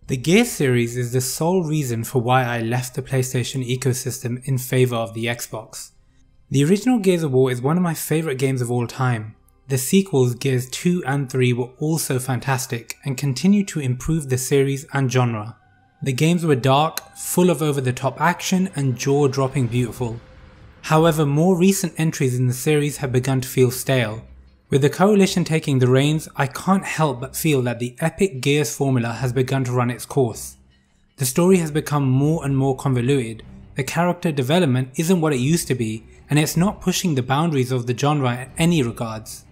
The Gears series is the sole reason for why I left the PlayStation ecosystem in favour of the Xbox. The original Gears of War is one of my favourite games of all time. The sequels Gears 2 and 3 were also fantastic and continue to improve the series and genre. The games were dark, full of over-the-top action and jaw-dropping beautiful. However, more recent entries in the series have begun to feel stale. With the Coalition taking the reins, I can't help but feel that the epic Gears formula has begun to run its course. The story has become more and more convoluted, the character development isn't what it used to be, and it's not pushing the boundaries of the genre in any regards.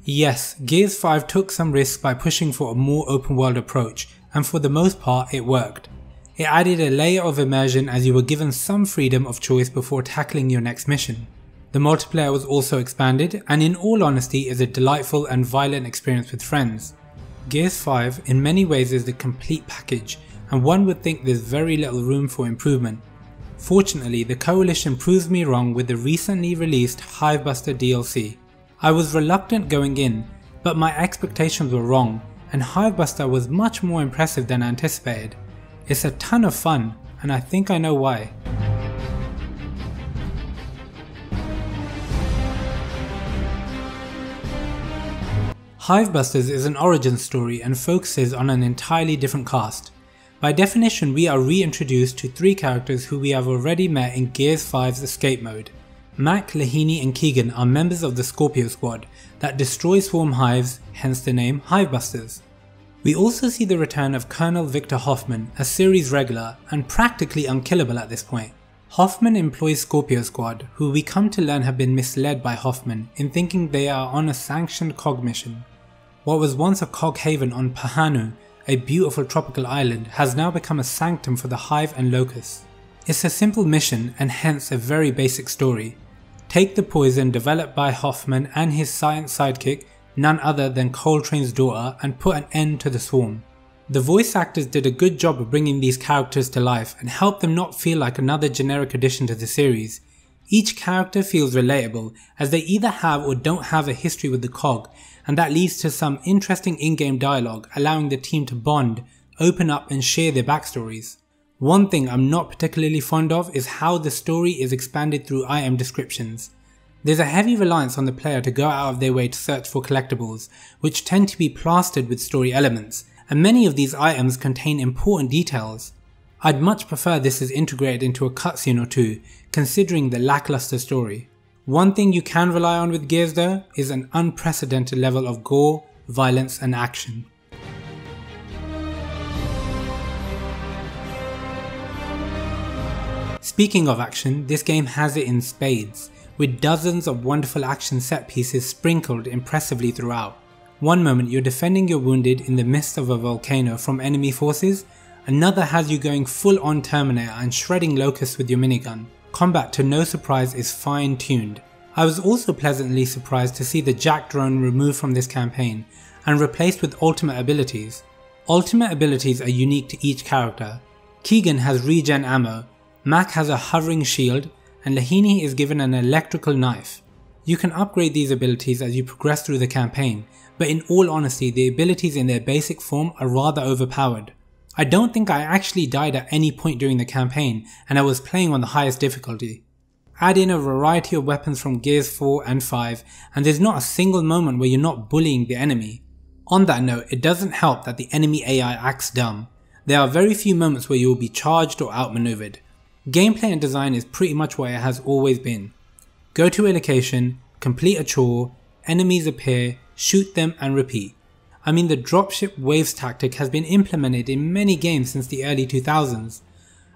Yes, Gears 5 took some risks by pushing for a more open world approach, and for the most part it worked. It added a layer of immersion as you were given some freedom of choice before tackling your next mission. The multiplayer was also expanded, and in all honesty is a delightful and violent experience with friends. Gears 5 in many ways is the complete package, and one would think there's very little room for improvement. Fortunately, the Coalition proves me wrong with the recently released Hivebusters DLC. I was reluctant going in, but my expectations were wrong, and Hivebusters was much more impressive than anticipated. It's a ton of fun, and I think I know why. Hivebusters is an origin story and focuses on an entirely different cast. By definition, we are reintroduced to three characters who we have already met in Gears 5's escape mode. Mac, Lahini and Keegan are members of the Scorpio Squad that destroy swarm hives, hence the name Hivebusters. We also see the return of Colonel Victor Hoffman, a series regular and practically unkillable at this point. Hoffman employs Scorpio Squad, who we come to learn have been misled by Hoffman in thinking they are on a sanctioned COG mission. What was once a COG haven on Pahanu, a beautiful tropical island, has now become a sanctum for the Hive and Locusts. It's a simple mission and hence a very basic story. Take the poison developed by Hoffman and his science sidekick, none other than Coltrane's daughter, and put an end to the swarm. The voice actors did a good job of bringing these characters to life and helped them not feel like another generic addition to the series. Each character feels relatable as they either have or don't have a history with the COG, and that leads to some interesting in-game dialogue allowing the team to bond, open up and share their backstories. One thing I'm not particularly fond of is how the story is expanded through item descriptions. There's a heavy reliance on the player to go out of their way to search for collectibles, which tend to be plastered with story elements, and many of these items contain important details. I'd much prefer this is integrated into a cutscene or two, considering the lacklustre story. One thing you can rely on with Gears though is an unprecedented level of gore, violence and action. Speaking of action, this game has it in spades, with dozens of wonderful action set pieces sprinkled impressively throughout. One moment you're defending your wounded in the midst of a volcano from enemy forces, another has you going full on Terminator and shredding locusts with your minigun. Combat to no surprise is fine tuned. I was also pleasantly surprised to see the Jack drone removed from this campaign and replaced with ultimate abilities. Ultimate abilities are unique to each character. Keegan has regen ammo, Mac has a hovering shield, and Lahini is given an electrical knife. You can upgrade these abilities as you progress through the campaign, but in all honesty the abilities in their basic form are rather overpowered. I don't think I actually died at any point during the campaign, and I was playing on the highest difficulty. Add in a variety of weapons from Gears 4 and 5 and there's not a single moment where you're not bullying the enemy. On that note, it doesn't help that the enemy AI acts dumb. There are very few moments where you will be charged or outmaneuvered. Gameplay and design is pretty much what it has always been. Go to a location, complete a chore, enemies appear, shoot them and repeat. I mean, the dropship waves tactic has been implemented in many games since the early 2000s.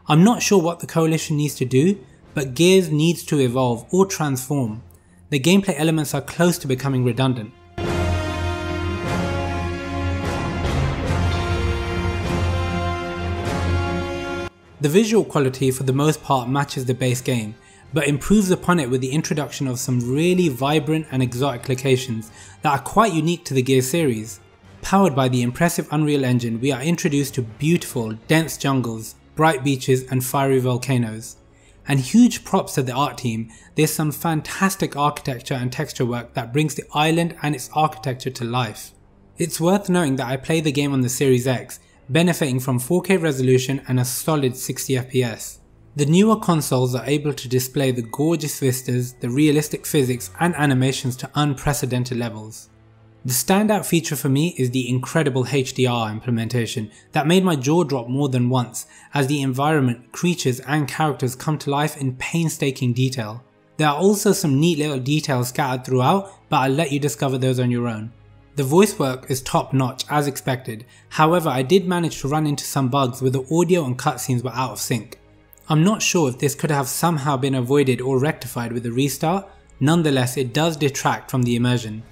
I'm not sure what the Coalition needs to do, but Gears needs to evolve or transform. The gameplay elements are close to becoming redundant. The visual quality for the most part matches the base game, but improves upon it with the introduction of some really vibrant and exotic locations that are quite unique to the Gears series. Powered by the impressive Unreal Engine, we are introduced to beautiful, dense jungles, bright beaches and fiery volcanoes. And huge props to the art team, there's some fantastic architecture and texture work that brings the island and its architecture to life. It's worth noting that I play the game on the Series X, benefiting from 4K resolution and a solid 60 FPS. The newer consoles are able to display the gorgeous vistas, the realistic physics and animations to unprecedented levels. The standout feature for me is the incredible HDR implementation that made my jaw drop more than once, as the environment, creatures and characters come to life in painstaking detail. There are also some neat little details scattered throughout, but I'll let you discover those on your own. The voice work is top notch as expected, however I did manage to run into some bugs where the audio and cutscenes were out of sync. I'm not sure if this could have somehow been avoided or rectified with a restart, nonetheless it does detract from the immersion.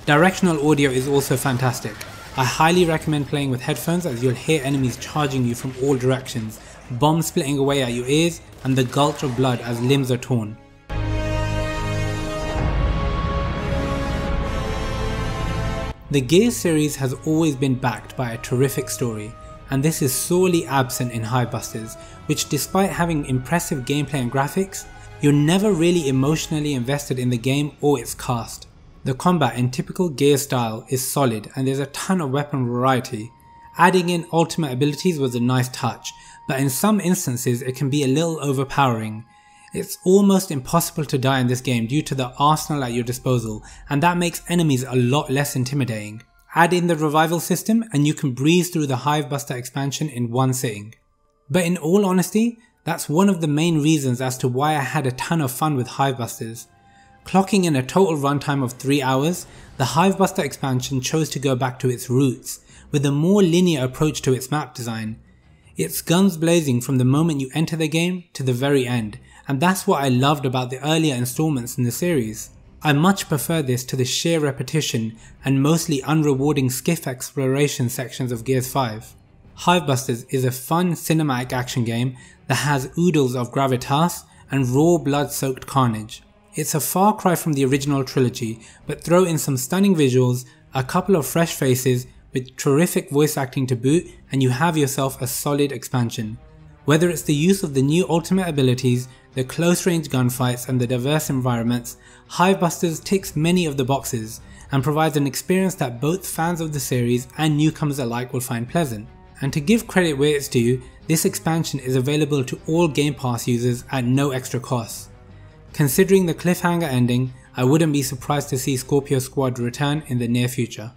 Directional audio is also fantastic. I highly recommend playing with headphones as you'll hear enemies charging you from all directions, bombs splitting away at your ears and the gulch of blood as limbs are torn. The Gears series has always been backed by a terrific story, and this is sorely absent in Hivebusters, which despite having impressive gameplay and graphics, you're never really emotionally invested in the game or its cast. The combat in typical Gears style is solid and there's a ton of weapon variety. Adding in ultimate abilities was a nice touch, but in some instances it can be a little overpowering. It's almost impossible to die in this game due to the arsenal at your disposal, and that makes enemies a lot less intimidating. Add in the revival system and you can breeze through the Hivebuster expansion in one sitting. But in all honesty, that's one of the main reasons as to why I had a ton of fun with Hivebusters. Clocking in a total runtime of 3 hours, the Hivebuster expansion chose to go back to its roots, with a more linear approach to its map design. It's guns blazing from the moment you enter the game to the very end, and that's what I loved about the earlier installments in the series. I much prefer this to the sheer repetition and mostly unrewarding skiff exploration sections of Gears 5. Hivebusters is a fun cinematic action game that has oodles of gravitas and raw blood-soaked carnage. It's a far cry from the original trilogy, but throw in some stunning visuals, a couple of fresh faces with terrific voice acting to boot, and you have yourself a solid expansion. Whether it's the use of the new ultimate abilities, the close range gunfights and the diverse environments, Hivebusters ticks many of the boxes and provides an experience that both fans of the series and newcomers alike will find pleasant. And to give credit where it's due, this expansion is available to all Game Pass users at no extra cost. Considering the cliffhanger ending, I wouldn't be surprised to see Scorpio Squad return in the near future.